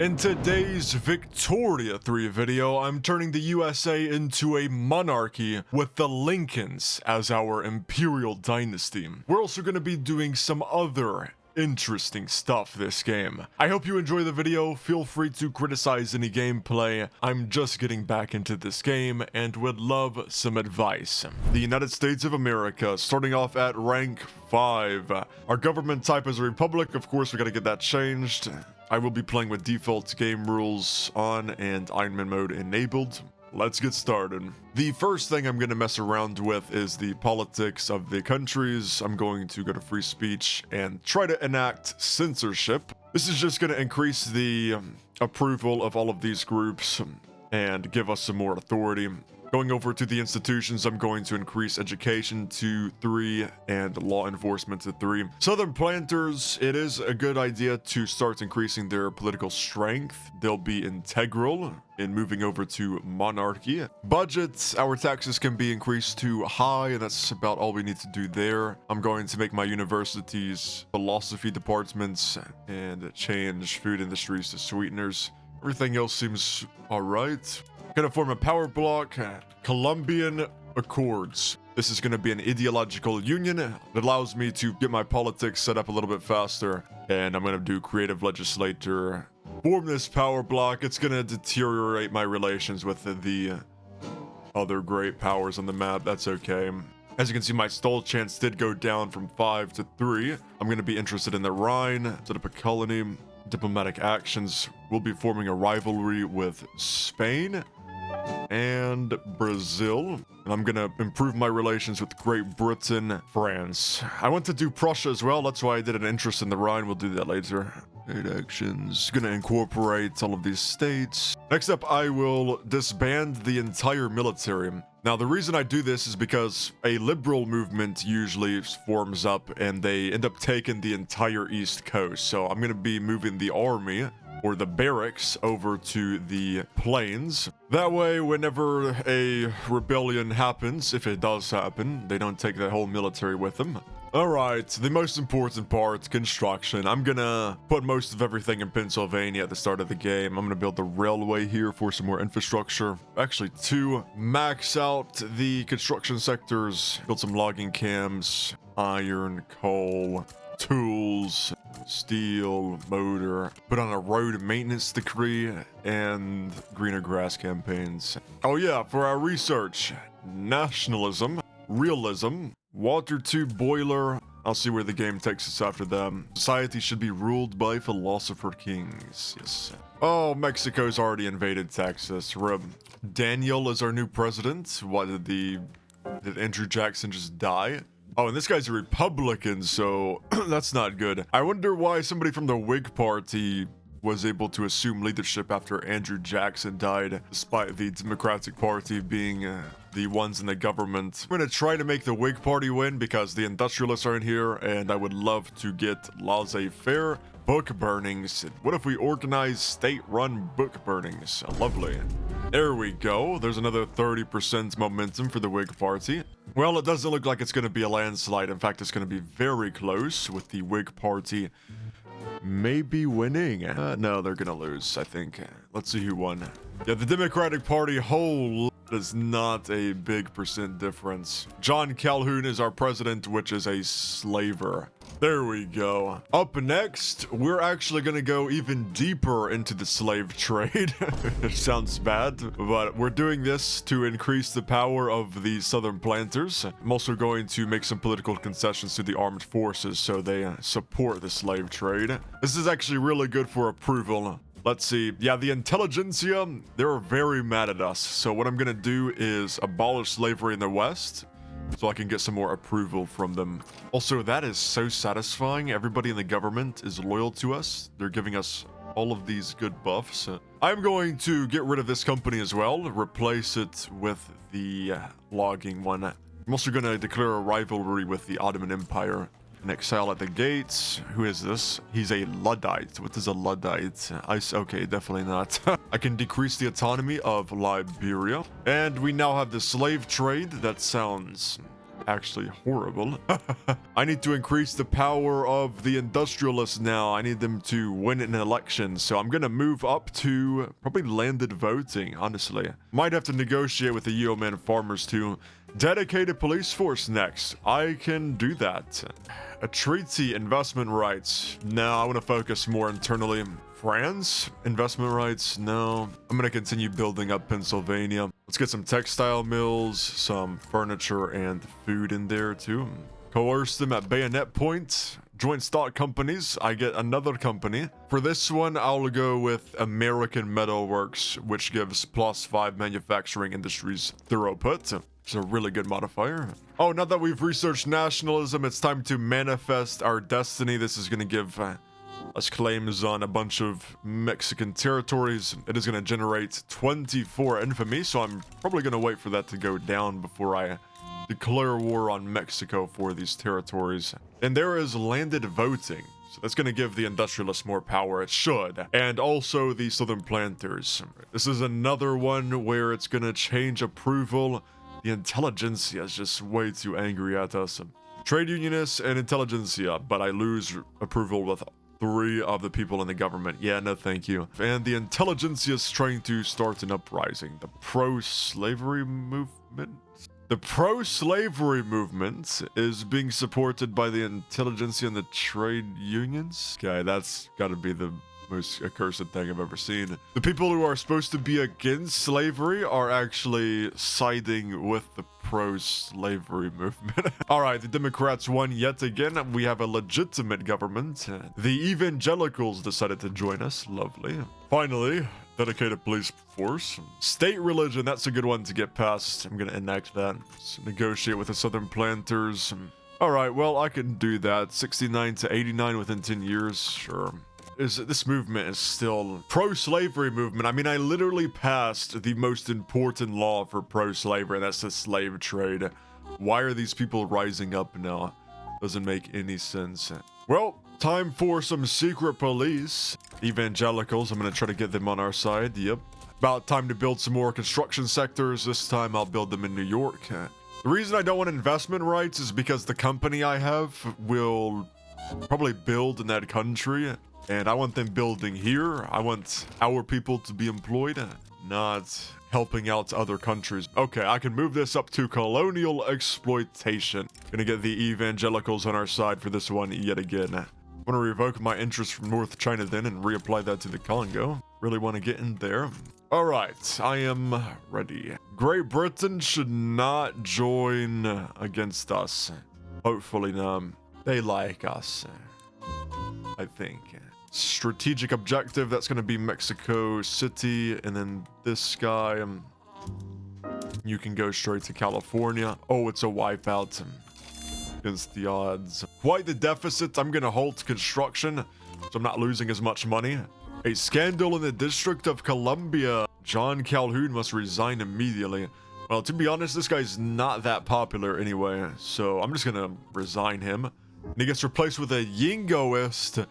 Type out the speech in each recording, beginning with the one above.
In today's Victoria 3 video, I'm turning the USA into a monarchy with the Lincolns as our imperial dynasty. We're also going to be doing some other interesting stuff this game. I hope you enjoy the video. Feel free to criticize any gameplay. I'm just getting back into this game and would love some advice. The United States of America, starting off at rank 5. Our government type is a republic. Of course, we got to get that changed. I will be playing with default game rules on and Ironman mode enabled. Let's get started. The first thing I'm going to mess around with is the politics of the countries. I'm going to go to free speech and try to enact censorship. This is just going to increase the approval of all of these groups and give us some more authority. Going over to the institutions, I'm going to increase education to 3 and law enforcement to 3. Southern planters, it is a good idea to start increasing their political strength. They'll be integral in moving over to monarchy. Budgets, our taxes can be increased to high, and that's about all we need to do there. I'm going to make my universities philosophy departments and change food industries to sweeteners. Everything else seems all right. Gonna form a power block, Colombian Accords. This is gonna be an ideological union that allows me to get my politics set up a little bit faster. And I'm gonna do creative legislator. Form this power block. It's gonna deteriorate my relations with the other great powers on the map. That's okay. As you can see, my stall chance did go down from 5 to 3. I'm gonna be interested in the Rhine, set up a colony. Diplomatic actions. We'll be forming a rivalry with Spain and Brazil. And I'm gonna improve my relations with Great Britain, France. I want to do Prussia as well. That's why I did an interest in the Rhine. We'll do that later. State actions. Gonna incorporate all of these states. Next up, I will disband the entire military. Now, the reason I do this is because a liberal movement usually forms up and they end up taking the entire East Coast. So I'm going to be moving the army or the barracks over to the plains. That way, whenever a rebellion happens, if it does happen, they don't take the whole military with them. All right, the most important part, construction. I'm gonna put most of everything in Pennsylvania at the start of the game. I'm gonna build the railway here for some more infrastructure. Actually, 2. Max out the construction sectors. Build some logging camps, iron, coal, tools, steel, motor. Put on a road maintenance decree and greener grass campaigns. Oh yeah, for our research, nationalism, realism, water tube boiler. I'll see where the game takes us after them. Society should be ruled by philosopher kings. Yes. Oh, Mexico's already invaded Texas. Rib. Daniel is our new president. What did Andrew Jackson just die? Oh, and this guy's a Republican, so that's not good. I wonder why somebody from the Whig Party was able to assume leadership after Andrew Jackson died, despite the Democratic Party being the ones in the government. I'm gonna try to make the Whig Party win because the industrialists are in here, and I would love to get laissez-faire book burnings. What if we organize state-run book burnings? Lovely. There we go. There's another 30% momentum for the Whig Party. Well, it doesn't look like it's going to be a landslide. In fact, it's going to be very close with the Whig Party maybe winning. No, they're going to lose, I think. Let's see who won. Yeah, the Democratic Party whole is not a big percent difference. John Calhoun is our president, which is a slaver. There we go. Up next, we're actually going to go even deeper into the slave trade. It sounds bad, but we're doing this to increase the power of the Southern planters. I'm also going to make some political concessions to the armed forces so they support the slave trade. This is actually really good for approval. Let's see. Yeah, the intelligentsia, they're very mad at us. So what I'm going to do is abolish slavery in the West, so I can get some more approval from them. Also, that is so satisfying. Everybody in the government is loyal to us. They're giving us all of these good buffs. I'm going to get rid of this company as well, replace it with the logging one. I'm also going to declare a rivalry with the Ottoman Empire. An exile at the gates. Who is this? He's a Luddite. What is a Luddite? Okay, definitely not. I can decrease the autonomy of Liberia. And we now have the slave trade. That sounds actually horrible. I need to increase the power of the industrialists now. I need them to win an election. So I'm going to move up to probably landed voting, honestly. Might have to negotiate with the yeoman farmers too. Dedicated police force next. I can do that. A treaty, investment rights. No, I want to focus more internally. France? Investment rights? No. I'm going to continue building up Pennsylvania. Let's get some textile mills, some furniture and food in there too. Coerce them at bayonet point. Joint stock companies. I get another company. For this one, I'll go with American Metal Works, which gives +5 manufacturing industries throughput. It's a really good modifier. Oh, now that we've researched nationalism, it's time to manifest our destiny. This is going to give us claims on a bunch of Mexican territories. It is going to generate 24 infamy, so I'm probably going to wait for that to go down before I declare war on Mexico for these territories. And there is landed voting. So that's going to give the industrialists more power. It should. And also the southern planters. This is another one where it's going to change approval. The intelligentsia is just way too angry at us. Trade unionists and intelligentsia, but I lose approval with 3 of the people in the government. Yeah, no thank you. And the intelligentsia is trying to start an uprising. The pro-slavery movement? The pro-slavery movement is being supported by the intelligentsia and the trade unions. Okay, that's gotta be the most accursed thing I've ever seen. The people who are supposed to be against slavery are actually siding with the pro-slavery movement. All right, the Democrats won yet again. We have a legitimate government. The evangelicals decided to join us. Lovely. Finally, dedicated police force. State religion, that's a good one to get past. I'm gonna enact that. Let's negotiate with the southern planters. All right, well, I can do that. 69 to 89 within 10 years, sure. This movement is still pro-slavery movement. I mean, I literally passed the most important law for pro-slavery, and that's the slave trade. Why are these people rising up now? Doesn't make any sense. Well, time for some secret police. Evangelicals, I'm gonna try to get them on our side. Yep. About time to build some more construction sectors. This time I'll build them in New York. The reason I don't want investment rights is because the company I have will probably build in that country. And I want them building here. I want our people to be employed, not helping out other countries. Okay, I can move this up to colonial exploitation. Gonna get the evangelicals on our side for this one yet again. I want to revoke my interest from North China then and reapply that to the Congo. Really want to get in there. All right, I am ready. Great Britain should not join against us. Hopefully, they like us, I think. Strategic objective, that's going to be Mexico City, and then this guy, you can go straight to California. Oh, it's a wipeout against the odds. Quite the deficit. I'm going to halt construction, so I'm not losing as much money. A scandal in the District of Columbia. John Calhoun must resign immediately. Well, to be honest, this guy's not that popular anyway, so I'm just going to resign him. And he gets replaced with a Yingoist,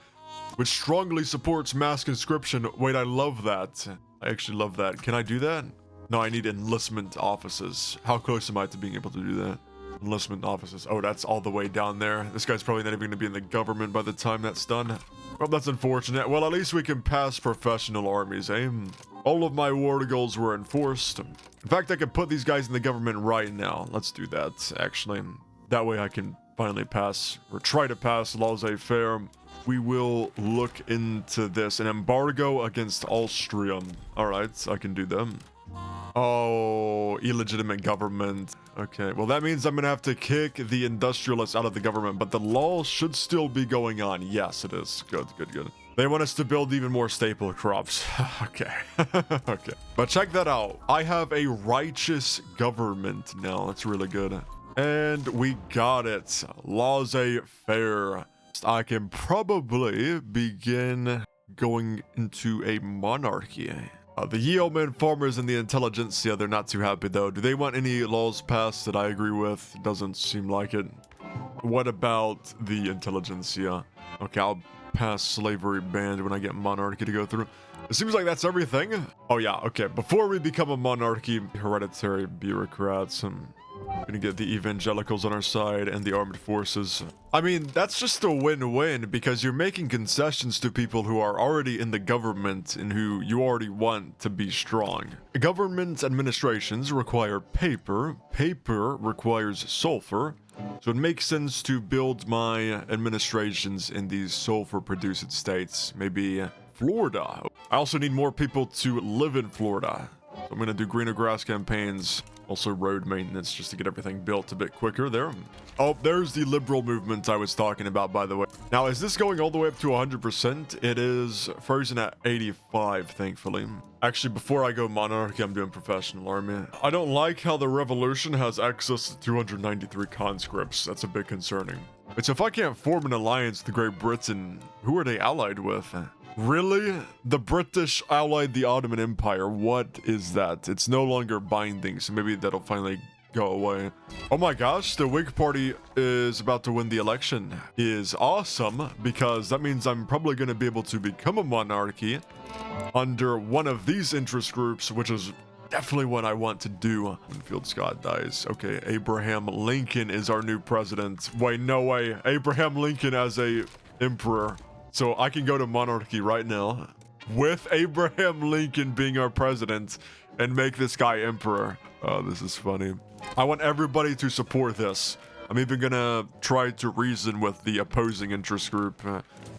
which strongly supports mass conscription. Wait, I love that. I actually love that. Can I do that? No, I need enlistment offices. How close am I to being able to do that? Enlistment offices. Oh, that's all the way down there. This guy's probably not even going to be in the government by the time that's done. Well, that's unfortunate. Well, at least we can pass professional armies, eh? All of my war goals were enforced. In fact, I could put these guys in the government right now. Let's do that, actually. That way I can finally pass, or try to pass, laissez-faire. We will look into this. An embargo against Austria. Alright, I can do them. Oh, illegitimate government. Okay, well that means I'm gonna have to kick the industrialists out of the government, but the law should still be going on. Yes, it is. Good, good, good. They want us to build even more staple crops. Okay. Okay. But check that out. I have a righteous government now. That's really good. And we got it. Laissez-faire. I can probably begin going into a monarchy. The yeomen farmers and the intelligentsia, they're not too happy though. Do they want any laws passed that I agree with? Doesn't seem like it. What about the intelligentsia? Okay, I'll pass slavery ban when I get monarchy to go through. It seems like that's everything. Oh yeah, okay. Before we become a monarchy, hereditary bureaucrats, Gonna get the evangelicals on our side and the armed forces. I mean, that's just a win-win because you're making concessions to people who are already in the government and who you already want to be strong. Government administrations require paper. Paper requires sulfur. So it makes sense to build my administrations in these sulfur-producing states. Maybe Florida. I also need more people to live in Florida. So I'm gonna do greener grass campaigns. Also road maintenance just to get everything built a bit quicker there. Oh, there's the liberal movement I was talking about, by the way. Now, is this going all the way up to 100%? It is frozen at 85, thankfully. Actually, before I go monarchy, I'm doing professional army. I don't like how the revolution has access to 293 conscripts. That's a bit concerning. But so if I can't form an alliance with Great Britain, who are they allied with? Really? The British allied the Ottoman Empire. What is that? It's no longer binding, so maybe that'll finally go away. Oh my gosh, the Whig Party is about to win the election. Is awesome, because that means I'm probably going to be able to become a monarchy under one of these interest groups, which is definitely what I want to do. Winfield Scott dies. Okay, Abraham Lincoln is our new president. Wait, no way. Abraham Lincoln as a emperor. So I can go to monarchy right now with Abraham Lincoln being our president and make this guy emperor. Oh, this is funny. I want everybody to support this. I'm even gonna try to reason with the opposing interest group.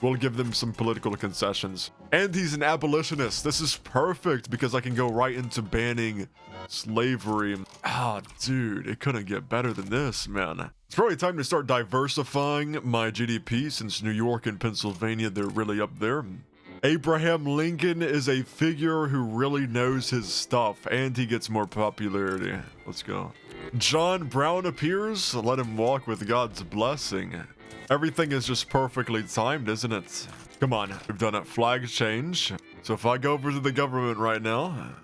We'll give them some political concessions. And he's an abolitionist. This is perfect because I can go right into banning slavery. Ah, dude, it couldn't get better than this, man. It's probably time to start diversifying my GDP since New York and Pennsylvania, they're really up there. Abraham Lincoln is a figure who really knows his stuff, and he gets more popularity. Let's go. John Brown appears. Let him walk with God's blessing. Everything is just perfectly timed, isn't it? Come on, we've done it. Flag change. So if I go over to the government right now,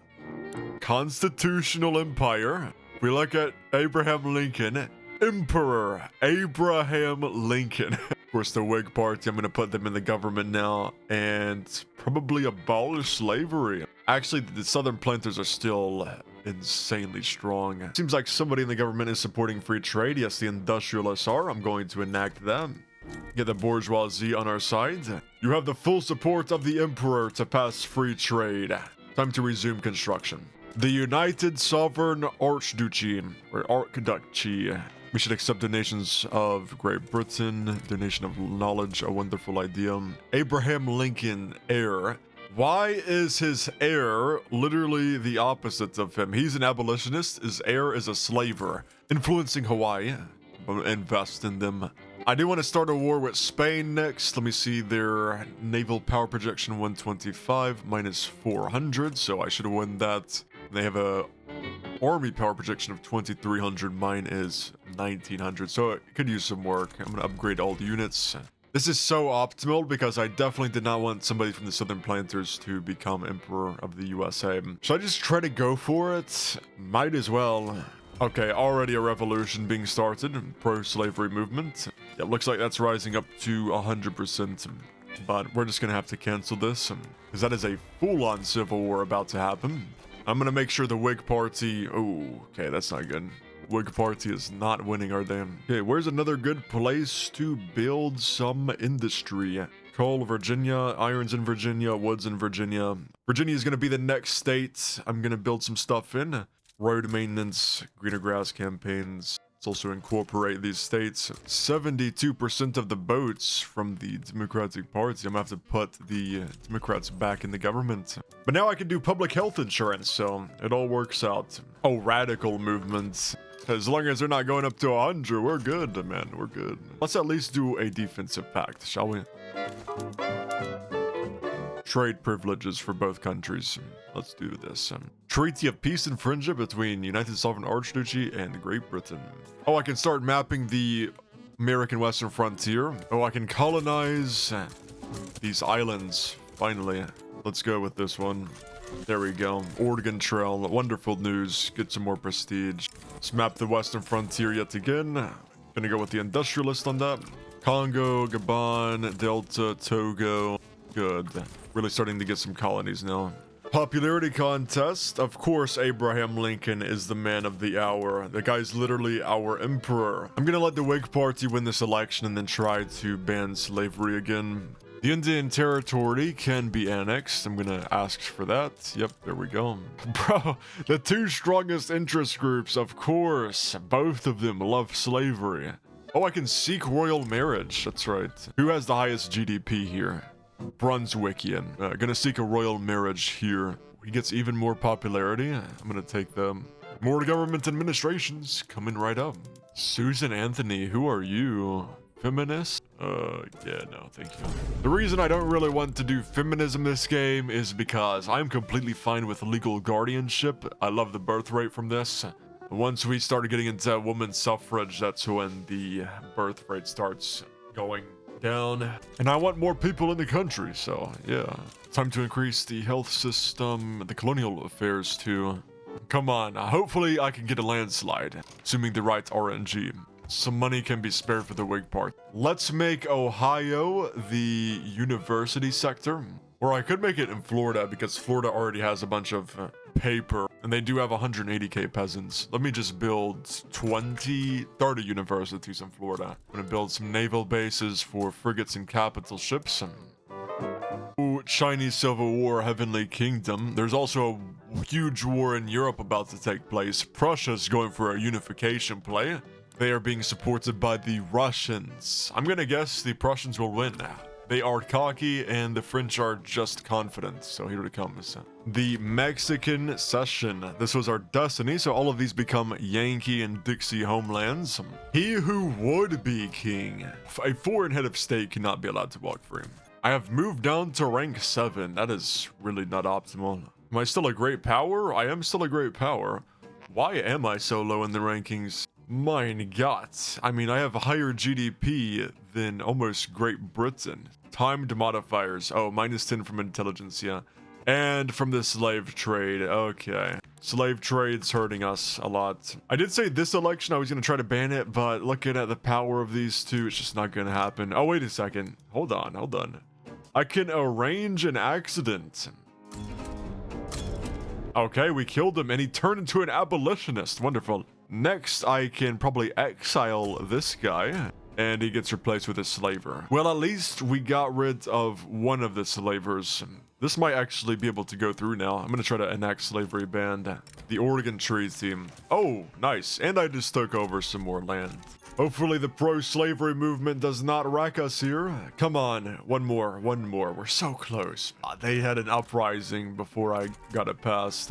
Constitutional Empire, we look at Abraham Lincoln, Emperor Abraham Lincoln. Of course, the Whig Party, I'm going to put them in the government now and probably abolish slavery. Actually, the Southern planters are still insanely strong. Seems like somebody in the government is supporting free trade. Yes, the industrialists are. I'm going to enact them. Get the bourgeoisie on our side. You have the full support of the Emperor to pass free trade. Time to resume construction. The United Sovereign Archduchy, or Archduchy. We should accept donations of Great Britain. Donation of knowledge, a wonderful idea. Abraham Lincoln, heir. Why is his heir literally the opposite of him? He's an abolitionist. His heir is a slaver. Influencing Hawaii. Invest in them. I do want to start a war with Spain next. Let me see their naval power projection 125 minus 400. So I should win that. They have a army power projection of 2300. Mine is 1900. So it could use some work. I'm going to upgrade all the units. This is so optimal because I definitely did not want somebody from the Southern Planters to become Emperor of the USA. Should I just try to go for it? Might as well. Okay, already a revolution being started. Pro-slavery movement. Yeah, looks like that's rising up to 100%. But we're just going to have to cancel this because that is a full-on civil war about to happen. I'm going to make sure the Whig Party... Oh, okay, that's not good. Whig Party is not winning, are they? Okay, where's another good place to build some industry? Coal, Virginia, irons in Virginia, woods in Virginia. Virginia is going to be the next state I'm going to build some stuff in. Road maintenance, greener grass campaigns. Let's also incorporate these states. 72% of the votes from the Democratic Party. I'm gonna have to put the Democrats back in the government. But now I can do public health insurance, so it all works out. Oh, radical movements. As long as they're not going up to 100, we're good, man. We're good. Let's at least do a defensive pact, shall we? Trade privileges for both countries. Let's do this. Treaty of peace and friendship between United Sovereign Archduchy and Great Britain. Oh, I can start mapping the American Western frontier. Oh, I can colonize these islands. Finally. Let's go with this one. There we go. Oregon Trail. Wonderful news. Get some more prestige. Let's map the Western frontier yet again. Gonna go with the industrialist on that. Congo, Gabon, Delta, Togo. Good. Really starting to get some colonies now. Popularity contest. Of course, Abraham Lincoln is the man of the hour. The guy's literally our emperor. I'm gonna let the Whig Party win this election and then try to ban slavery again. The Indian Territory can be annexed. I'm gonna ask for that. Yep, there we go. Bro, the two strongest interest groups, of course. Both of them love slavery. Oh, I can seek royal marriage. That's right. Who has the highest GDP here? Brunswickian. Gonna seek a royal marriage here. He gets even more popularity. I'm gonna take them. More government administrations coming right up. Susan Anthony, who are you? Feminist? Yeah, no, thank you. The reason I don't really want to do feminism this game is because I'm completely fine with legal guardianship. I love the birth rate from this. Once we start getting into women's suffrage, that's when the birth rate starts going down. And I want more people in the country, so yeah. Time to increase the health system, the colonial affairs too. Come on, hopefully I can get a landslide, assuming the right RNG. Some money can be spared for the Whig Party. Let's make Ohio the university sector. Or I could make it in Florida because Florida already has a bunch of paper and they do have 180k peasants. Let me just build 30 universities in Florida. I'm gonna build some naval bases for frigates and capital ships. Ooh, Chinese Civil War, Heavenly Kingdom. There's also a huge war in Europe about to take place. Prussia's going for a unification play. They are being supported by the Russians. I'm gonna guess the Prussians will win. They are cocky and the French are just confident. So here it comes. The Mexican Cession. This was our destiny, so all of these become Yankee and Dixie homelands. He who would be king. A foreign head of state cannot be allowed to walk free. I have moved down to rank 7. That is really not optimal. Am I still a great power? I am still a great power. Why am I so low in the rankings? Mein Gott. I mean, I have a higher GDP than almost Great Britain. Timed modifiers. Oh, -10 from intelligence, yeah. And from the slave trade. Okay. Slave trade's hurting us a lot. I did say this election I was going to try to ban it, but looking at the power of these two, it's just not going to happen. Oh, wait a second. Hold on. I can arrange an accident. Okay, we killed him and he turned into an abolitionist. Wonderful. Next, I can probably exile this guy, and he gets replaced with a slaver. Well, at least we got rid of one of the slavers. This might actually be able to go through now. I'm going to try to enact slavery ban. The Oregon Treaty. Oh, nice. And I just took over some more land. Hopefully the pro-slavery movement does not wreck us here. Come on, one more. We're so close. They had an uprising before I got it passed.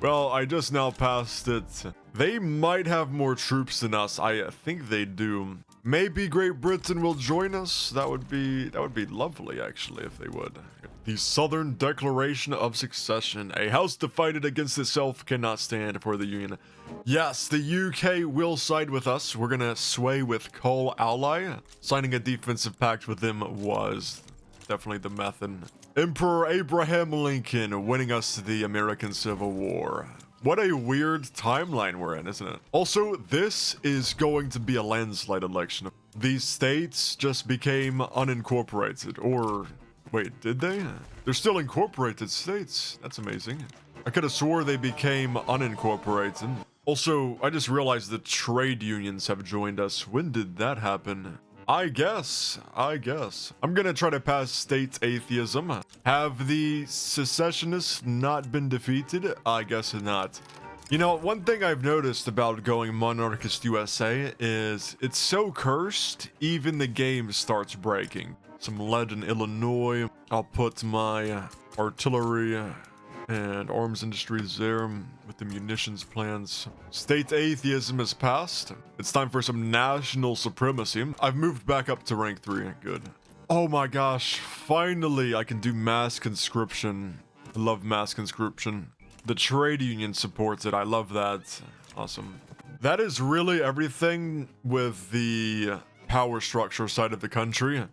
Well, I just now passed it. They might have more troops than us. I think they do. Maybe Great Britain will join us. That would be lovely, actually, if they would. The Southern Declaration of Succession. A house divided against itself cannot stand for the Union. Yes, the UK will side with us. We're gonna sway with Coal Ally. Signing a defensive pact with them was definitely the method. Emperor Abraham Lincoln winning us the American Civil War. What a weird timeline we're in, isn't it? Also, this is going to be a landslide election. These states just became unincorporated, or wait, did they? They're still incorporated states. That's amazing. I could have swore they became unincorporated. Also, I just realized that trade unions have joined us. When did that happen? I guess. I'm gonna try to pass state atheism. Have the secessionists not been defeated? I guess not. You know, one thing I've noticed about going Monarchist USA is it's so cursed, even the game starts breaking. Some lead in Illinois. I'll put my artillery and arms industries there with the munitions plans. State atheism is passed. It's time for some national supremacy. I've moved back up to rank 3. Good. Oh my gosh, finally I can do mass conscription. I love mass conscription. The trade union supports it. I love that. Awesome. That is really everything with the power structure side of the country.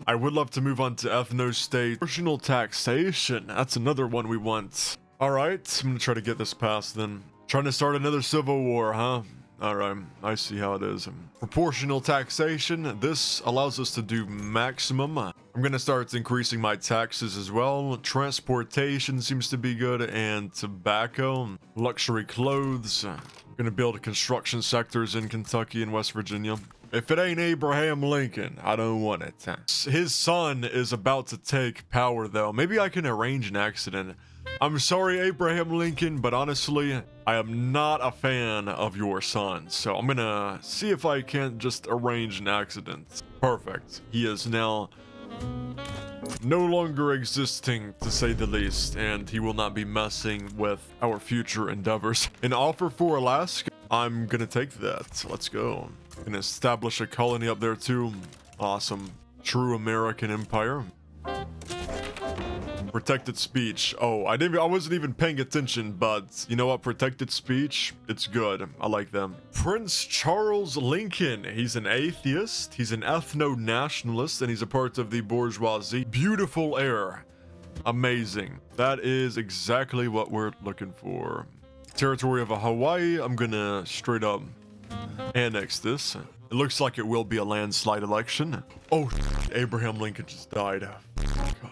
I would love to move on to ethno-state. Proportional taxation. That's another one we want. All right, I'm gonna try to get this passed then. Trying to start another civil war, huh? All right, I see how it is. Proportional taxation. This allows us to do maximum. I'm gonna start increasing my taxes as well. Transportation seems to be good, and tobacco, luxury clothes. Gonna build construction sectors in Kentucky and West Virginia. If it ain't Abraham Lincoln, I don't want it. His son is about to take power, though. Maybe I can arrange an accident. I'm sorry, Abraham Lincoln, but honestly, I am not a fan of your son. So I'm gonna see if I can't just arrange an accident. Perfect. He is now no longer existing, to say the least, and he will not be messing with our future endeavors. An offer for Alaska? I'm gonna take that. Let's go. Gonna establish a colony up there too. Awesome. True American empire. Protected speech. Oh, I wasn't even paying attention, but you know what? Protected speech, it's good. I like them. Prince Charles Lincoln. He's an atheist. He's an ethno-nationalist, and he's a part of the bourgeoisie. Beautiful air. Amazing. That is exactly what we're looking for. Territory of Hawaii. I'm gonna straight up annex this. It looks like it will be a landslide election. Oh, Abraham Lincoln just died.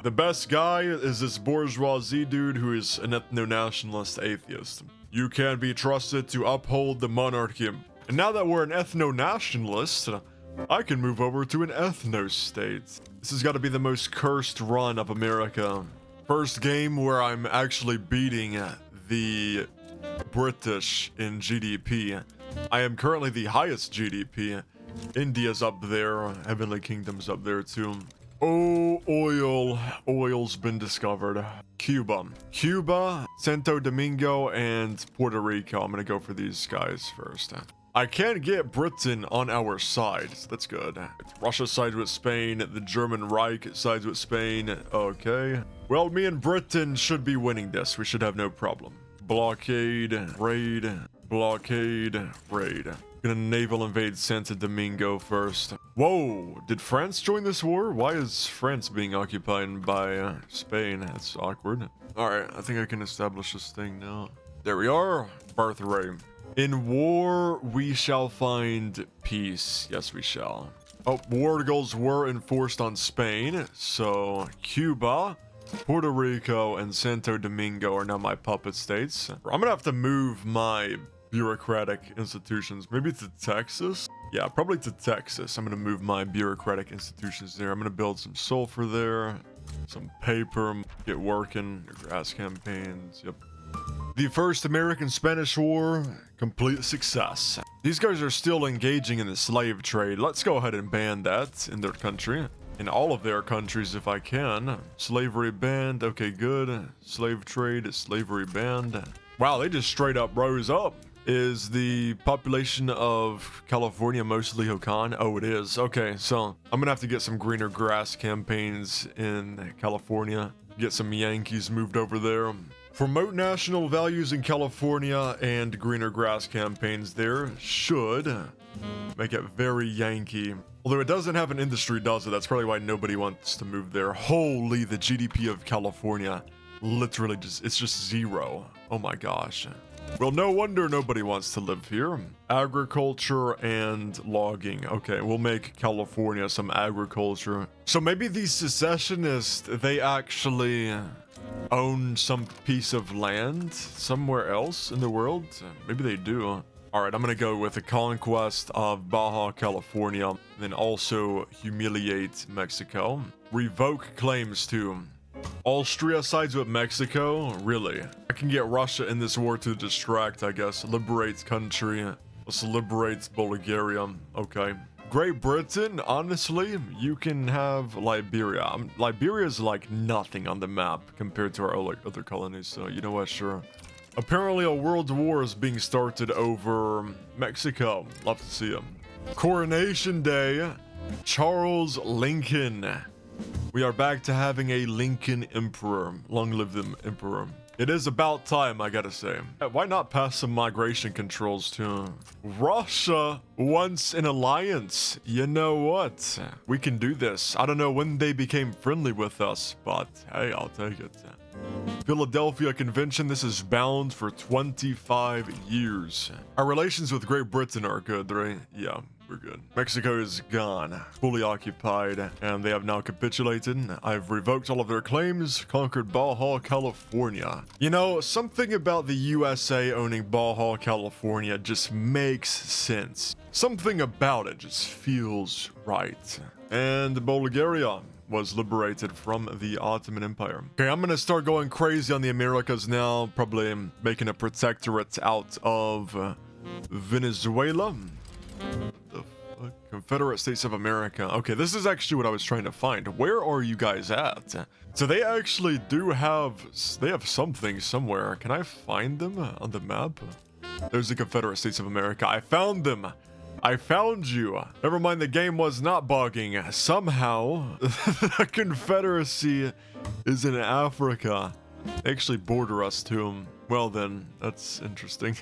The best guy is this bourgeoisie dude who is an ethno-nationalist atheist. You can be trusted to uphold the monarchy. And now that we're an ethno-nationalist, I can move over to an ethno-state. This has got to be the most cursed run of America. First game where I'm actually beating the British in GDP. I am currently the highest GDP. India's up there. Heavenly Kingdom's up there too. Oh, oil. Oil's been discovered. Cuba, Santo Domingo, and Puerto Rico. I'm gonna go for these guys first. I can get Britain on our side. So that's good. Russia sides with Spain. The German Reich sides with Spain. Okay. Well, me and Britain should be winning this. We should have no problem. Blockade, raid, blockade, raid. Gonna naval invade Santo Domingo first. Whoa, did France join this war? Why is France being occupied by Spain? That's awkward. All right, I think I can establish this thing now. There we are, birth rate. In war, we shall find peace. Yes, we shall. Oh, war goals were enforced on Spain, so Cuba, Puerto Rico, and Santo Domingo are now my puppet states. I'm gonna have to move my bureaucratic institutions, maybe to Texas. Yeah, probably to Texas. I'm gonna move my bureaucratic institutions there. I'm gonna build some sulfur there, some paper, get working, grass campaigns. Yep. The first American-Spanish War, complete success. These guys are still engaging in the slave trade. Let's go ahead and ban that in their country. In all of their countries if I can. Slavery banned. Okay, good. Slave trade, slavery banned. Wow, they just straight up rose up. Is the population of California mostly Hokan? Oh, it is. Okay, so I'm gonna have to get some greener grass campaigns in California. Get some Yankees moved over there. Promote national values in California and greener grass campaigns there should make it very Yankee. Although it doesn't have an industry, does it? That's probably why nobody wants to move there. Holy, the GDP of California. Literally it's just zero. Oh my gosh. Well, no wonder nobody wants to live here. Agriculture and logging. Okay, we'll make California some agriculture. So maybe these secessionists, they actually own some piece of land somewhere else in the world. Maybe they do. All right, I'm gonna go with the conquest of Baja California, then also humiliate Mexico. Revoke claims to Austria sides with Mexico. Really? I can get Russia in this war to distract, I guess. Liberate country. Let's liberate Bulgaria. Okay. Great Britain, honestly, you can have Liberia. Liberia is like nothing on the map compared to our other colonies, so you know what, sure. Apparently a world war is being started over Mexico. Love to see him. Coronation Day, Charles Lincoln. We are back to having a Lincoln Emperor. Long live the Emperor. It is about time, I gotta say. Why not pass some migration controls to Russia wants an alliance? You know what? We can do this. I don't know when they became friendly with us, but hey, I'll take it. Philadelphia Convention. This is bound for 25 years. Our relations with Great Britain are good, right? Yeah, we're good. Mexico is gone, fully occupied, and they have now capitulated. I've revoked all of their claims, conquered Baja, California. You know, something about the USA owning Baja, California just makes sense. Something about it just feels right. And Bulgaria was liberated from the Ottoman Empire. Okay, I'm gonna start going crazy on the Americas now, probably making a protectorate out of Venezuela. The fuck? Confederate States of America. Okay, this is actually what I was trying to find. Where are you guys at? So they actually do have, they have something somewhere. Can I find them on the map? There's the Confederate States of America. I found them. I found you. Never mind, the game was not bugging. Somehow, the Confederacy is in Africa. They actually border us too. Well then, that's interesting.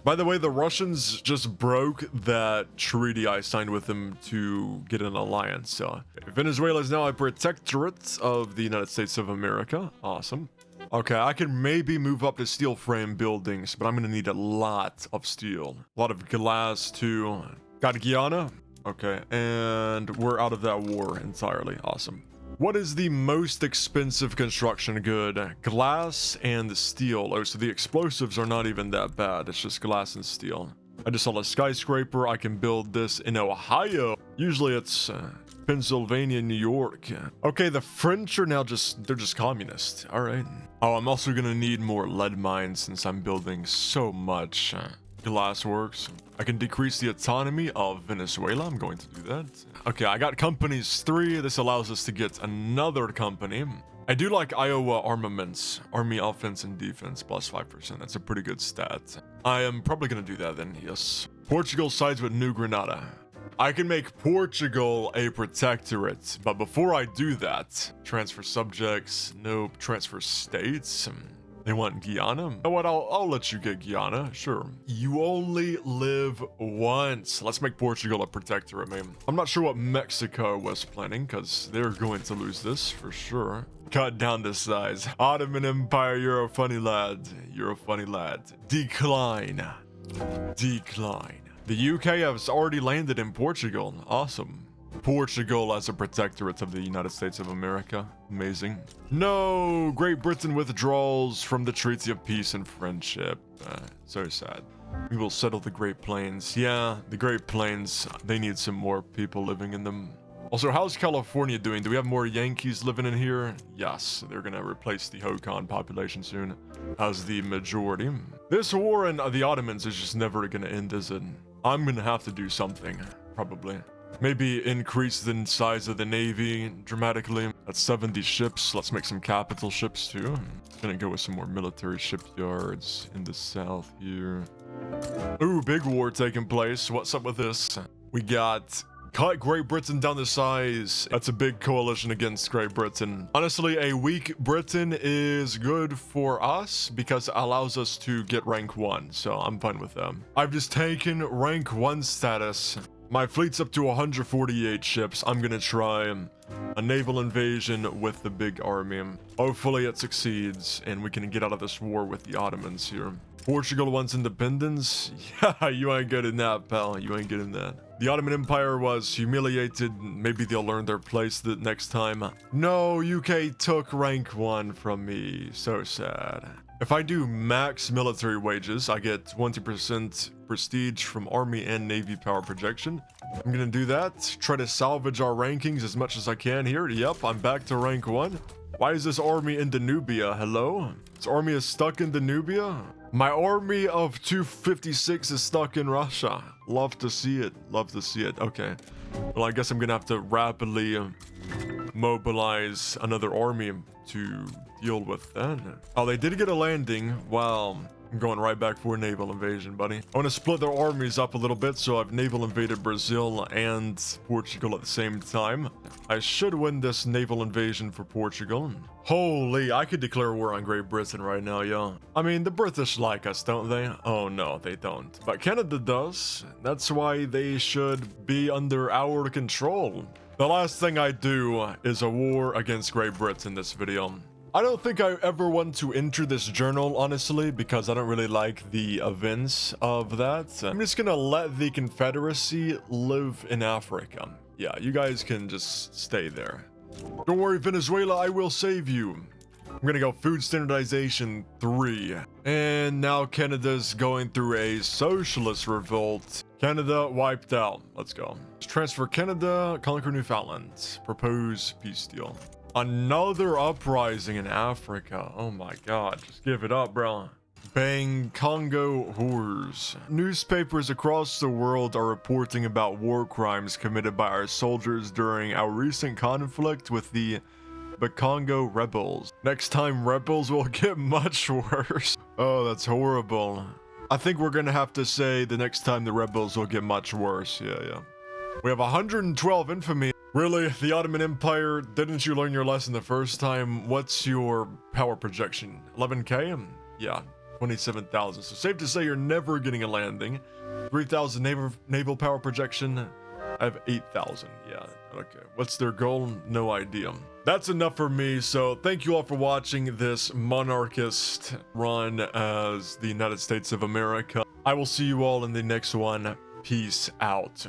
By the way, the Russians just broke that treaty I signed with them to get an alliance. So Venezuela is now a protectorate of the United States of America. Awesome. Okay, I can maybe move up to steel frame buildings, but I'm gonna need a lot of steel. A lot of glass too. Got Guyana? Okay, and we're out of that war entirely. Awesome. What is the most expensive construction good? Glass and steel. Oh, so the explosives are not even that bad. It's just glass and steel. I just saw a skyscraper. I can build this in Ohio. Usually it's Pennsylvania, New York. Okay, the French are now they're just communist. All right. Oh, I'm also gonna need more lead mines since I'm building so much glass works. I can decrease the autonomy of Venezuela. I'm going to do that. Okay, I got companies 3. This allows us to get another company. I do like Iowa armaments, army offense and defense plus 5%. That's a pretty good stat. I am probably gonna do that then, yes. Portugal sides with New Granada. I can make Portugal a protectorate, but before I do that, transfer subjects, nope, transfer states. They want Guyana? You know what, I'll let you get Guyana, sure. You only live once. Let's make Portugal a protectorate, man. I'm not sure what Mexico was planning, because they're going to lose this for sure. Cut down the size. Ottoman Empire, you're a funny lad. You're a funny lad. Decline. Decline. The UK has already landed in Portugal. Awesome. Portugal as a protectorate of the United States of America. Amazing. No, Great Britain withdraws from the Treaty of Peace and Friendship. So sad. We will settle the Great Plains. Yeah, the Great Plains, they need some more people living in them. Also, how's California doing? Do we have more Yankees living in here? Yes, they're gonna replace the Hokan population soon as the majority. This war in the Ottomans is just never gonna end, is it? I'm gonna have to do something, probably. Maybe increase the size of the navy dramatically. That's 70 ships. Let's make some capital ships too. Gonna go with some more military shipyards in the south here. Ooh, big war taking place. What's up with this? We got cut Great Britain down to size. That's a big coalition against Great Britain. Honestly, a weak Britain is good for us because it allows us to get rank 1. So I'm fine with them. I've just taken rank 1 status. My fleet's up to 148 ships. I'm gonna try a naval invasion with the big army. Hopefully it succeeds and we can get out of this war with the Ottomans here. Portugal wants independence? Yeah, you ain't getting that, pal. You ain't getting that. The Ottoman Empire was humiliated. Maybe they'll learn their place the next time. No, UK took rank 1 from me. So sad. If I do max military wages, I get 20% prestige from army and navy power projection. I'm gonna do that. Try to salvage our rankings as much as I can here. Yep, I'm back to rank 1. Why is this army in Danubia? Hello? This army is stuck in Danubia? My army of 256 is stuck in Russia. Love to see it. Love to see it. Okay. Well, I guess I'm gonna have to rapidly mobilize another army to deal with that. Oh, they did get a landing. Wow. I'm going right back for a naval invasion, buddy. I want to split their armies up a little bit, so I've naval invaded Brazil and Portugal at the same time. I should win this naval invasion for Portugal. Holy, I could declare war on Great Britain right now, yo. I mean, the British like us, don't they? Oh, no, they don't. But Canada does. That's why they should be under our control. The last thing I do is a war against Great Britain in this video. I don't think I ever want to enter this journal, honestly, because I don't really like the events of that. I'm just gonna let the Confederacy live in Africa. Yeah, you guys can just stay there. Don't worry, Venezuela, I will save you. I'm gonna go food standardization 3. And now Canada's going through a socialist revolt. Canada wiped out. Let's go. Transfer Canada, conquer Newfoundland. Propose peace deal. Another uprising in Africa. Oh my god. Just give it up, bro. Bang Congo whores. Newspapers across the world are reporting about war crimes committed by our soldiers during our recent conflict with the Congo rebels. Next time, rebels will get much worse. Oh, that's horrible. I think we're gonna have to say the next time the rebels will get much worse. Yeah. We have 112 infamy. Really? The Ottoman Empire? Didn't you learn your lesson the first time? What's your power projection? 11k? Yeah, 27,000. So safe to say you're never getting a landing. 3,000 naval power projection. I have 8,000. Yeah, okay. What's their goal? No idea. That's enough for me, so thank you all for watching this monarchist run as the United States of America. I will see you all in the next one. Peace out.